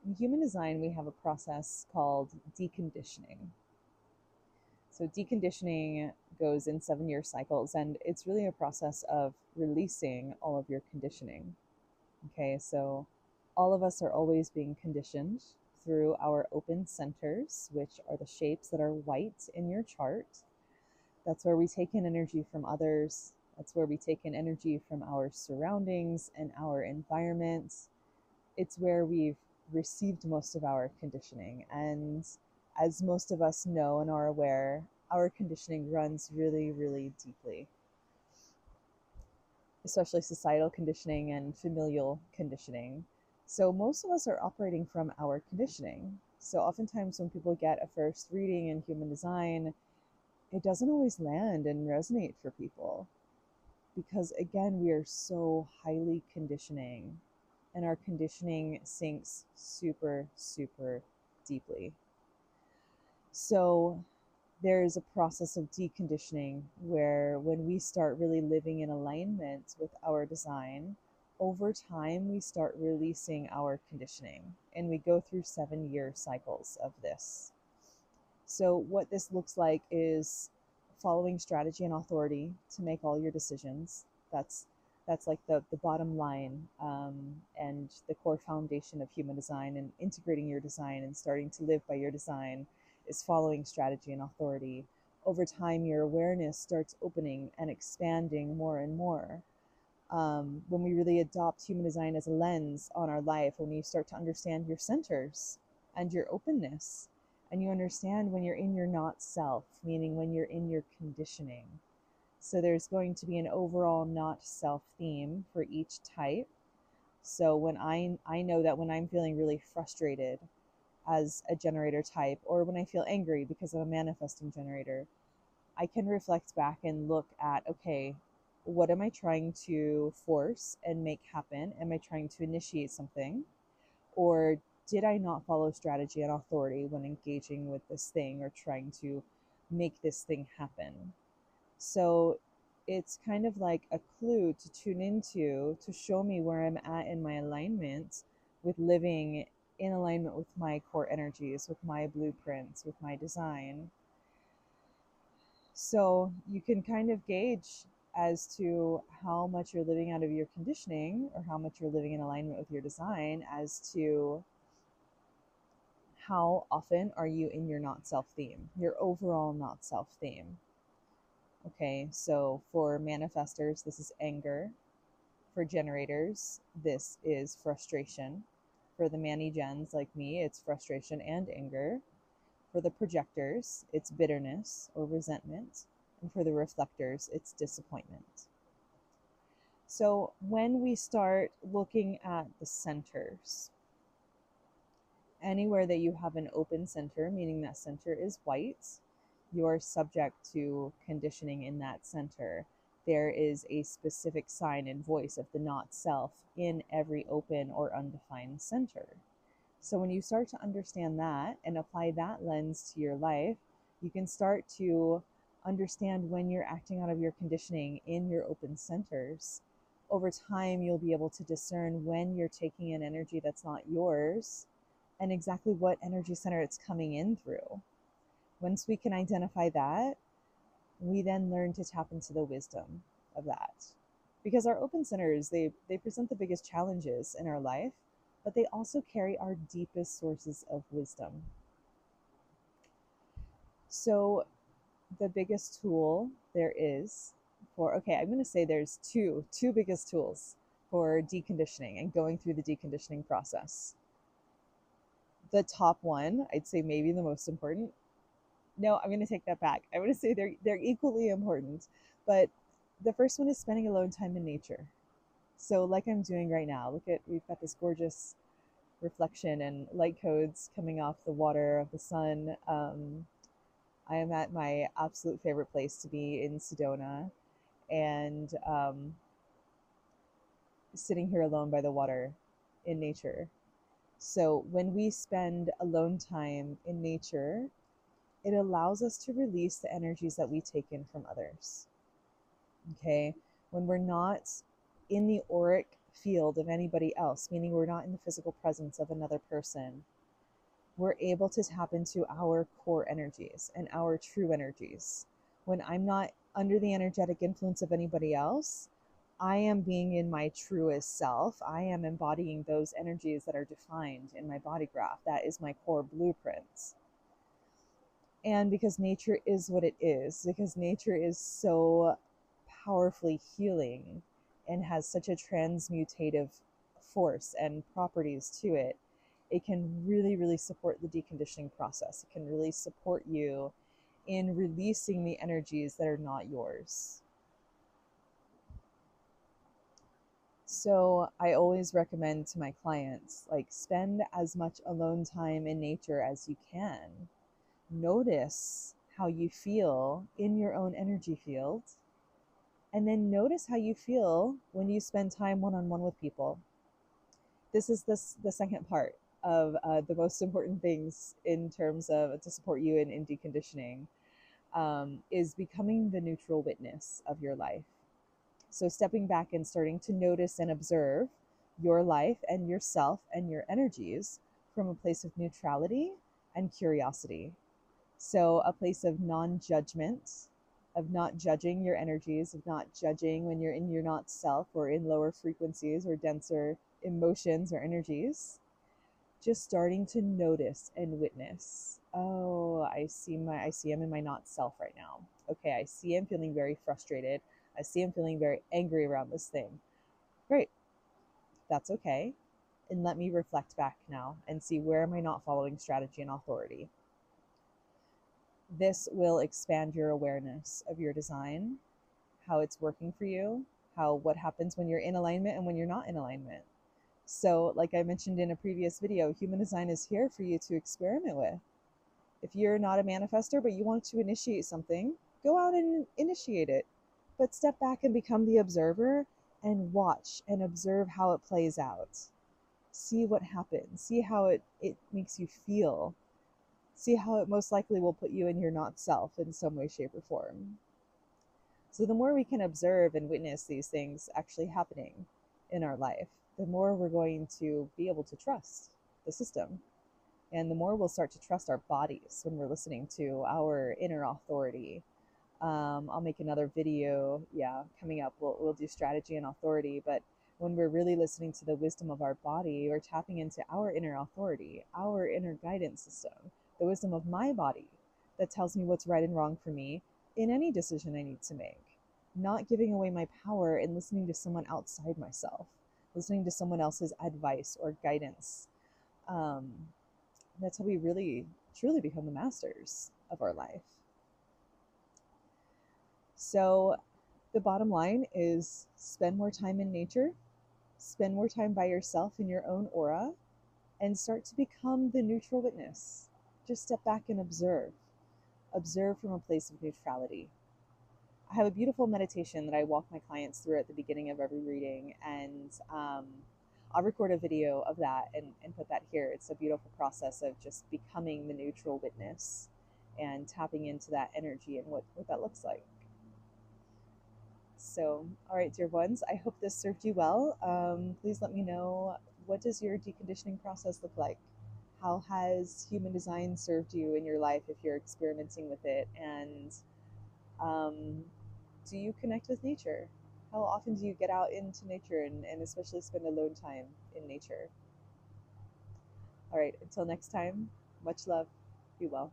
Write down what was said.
In human design, we have a process called deconditioning. So, deconditioning goes in 7 year cycles, and it's really a process of releasing all of your conditioning. Okay, so all of us are always being conditioned through our open centers, which are the shapes that are white in your chart. That's where we take in energy from others. That's where we take in energy from our surroundings and our environments. It's where we've received most of our conditioning. And as most of us know and are aware, our conditioning runs really, really deeply, especially societal conditioning and familial conditioning. So most of us are operating from our conditioning. So oftentimes when people get a first reading in human design, it doesn't always land and resonate for people because, again, we are so highly conditioning and our conditioning sinks super, super deeply. So there's a process of deconditioning where when we start really living in alignment with our design, over time we start releasing our conditioning, and we go through 7 year cycles of this. So what this looks like is following strategy and authority to make all your decisions. That's like the bottom line, and the core foundation of human design, and integrating your design and starting to live by your design is following strategy and authority. Over time, your awareness starts opening and expanding more and more. When we really adopt human design as a lens on our life, when you start to understand your centers and your openness, and you understand when you're in your not self, meaning when you're in your conditioning. So there's going to be an overall not self theme for each type. So when I know that when I'm feeling really frustrated as a generator type, or when I feel angry because I'm a manifesting generator, I can reflect back and look at, okay, what am I trying to force and make happen? Am I trying to initiate something? Or did I not follow strategy and authority when engaging with this thing or trying to make this thing happen? So it's kind of like a clue to tune into to show me where I'm at in my alignment with living in alignment with my core energies, with my blueprints, with my design. So you can kind of gauge as to how much you're living out of your conditioning or how much you're living in alignment with your design as to how often are you in your not self theme, your overall not self theme. Okay, so for manifestors, this is anger. For generators, this is frustration. For the Mani-gens like me, it's frustration and anger. For the projectors, it's bitterness or resentment. And for the reflectors, it's disappointment. So when we start looking at the centers, anywhere that you have an open center, meaning that center is white, you are subject to conditioning in that center. There is a specific sign and voice of the not self in every open or undefined center. So when you start to understand that and apply that lens to your life, you can start to understand when you're acting out of your conditioning in your open centers. Over time, you'll be able to discern when you're taking in energy that's not yours and exactly what energy center it's coming in through. Once we can identify that, we then learn to tap into the wisdom of that. Because our open centers, they present the biggest challenges in our life, but they also carry our deepest sources of wisdom. So the biggest tool there is for, okay, I'm going to say there's two biggest tools for deconditioning and going through the deconditioning process. The top one, I'd say maybe the most important. No, I'm going to take that back. I want to say they're equally important, but the first one is spending alone time in nature. So like I'm doing right now, we've got this gorgeous reflection and light codes coming off the water of the sun. I am at my absolute favorite place to be in Sedona, and sitting here alone by the water in nature. So when we spend alone time in nature, it allows us to release the energies that we take in from others. Okay, when we're not in the auric field of anybody else, meaning we're not in the physical presence of another person, we're able to tap into our core energies and our true energies. When I'm not under the energetic influence of anybody else, I am being in my truest self. I am embodying those energies that are defined in my body graph. That is my core blueprint. And because nature is what it is, because nature is so powerfully healing and has such a transmutative force and properties to it, it can really, really support the deconditioning process. It can really support you in releasing the energies that are not yours. So I always recommend to my clients, like, spend as much alone time in nature as you can. Notice how you feel in your own energy field, and then notice how you feel when you spend time one-on-one with people. This is the second part of the most important things in terms of to support you in deconditioning, is becoming the neutral witness of your life. So stepping back and starting to notice and observe your life and yourself and your energies from a place of neutrality and curiosity. So a place of non-judgment, of not judging your energies, of not judging when you're in your not self or in lower frequencies or denser emotions or energies. Just starting to notice and witness. Oh, I see I'm in my not self right now. Okay, I see I'm feeling very frustrated. I see I'm feeling very angry around this thing. Great. That's okay. And let me reflect back now and see, where am I not following strategy and authority? This will expand your awareness of your design, how it's working for you, what happens when you're in alignment and when you're not in alignment. So, like I mentioned in a previous video, human design is here for you to experiment with. If you're not a manifester, but you want to initiate something, go out and initiate it. But step back and become the observer and watch and observe how it plays out. See what happens. See how it makes you feel. See how it most likely will put you in your not self in some way, shape, or form. So the more we can observe and witness these things actually happening in our life, the more we're going to be able to trust the system. And the more we'll start to trust our bodies when we're listening to our inner authority. I'll make another video, coming up. We'll do strategy and authority, but when we're really listening to the wisdom of our body, we're tapping into our inner authority, our inner guidance system, the wisdom of my body that tells me what's right and wrong for me in any decision I need to make. Not giving away my power and listening to someone outside myself, listening to someone else's advice or guidance. That's how we really, truly become the masters of our life. So the bottom line is, spend more time in nature, spend more time by yourself in your own aura, and start to become the neutral witness. Just step back and observe. Observe from a place of neutrality. I have a beautiful meditation that I walk my clients through at the beginning of every reading, and I'll record a video of that and put that here. It's a beautiful process of just becoming the neutral witness and tapping into that energy and what that looks like. So, all right, dear ones, I hope this served you well. Please let me know, what does your deconditioning process look like? How has human design served you in your life if you're experimenting with it? And do you connect with nature? How often do you get out into nature and especially spend alone time in nature? All right, until next time, much love. Be well.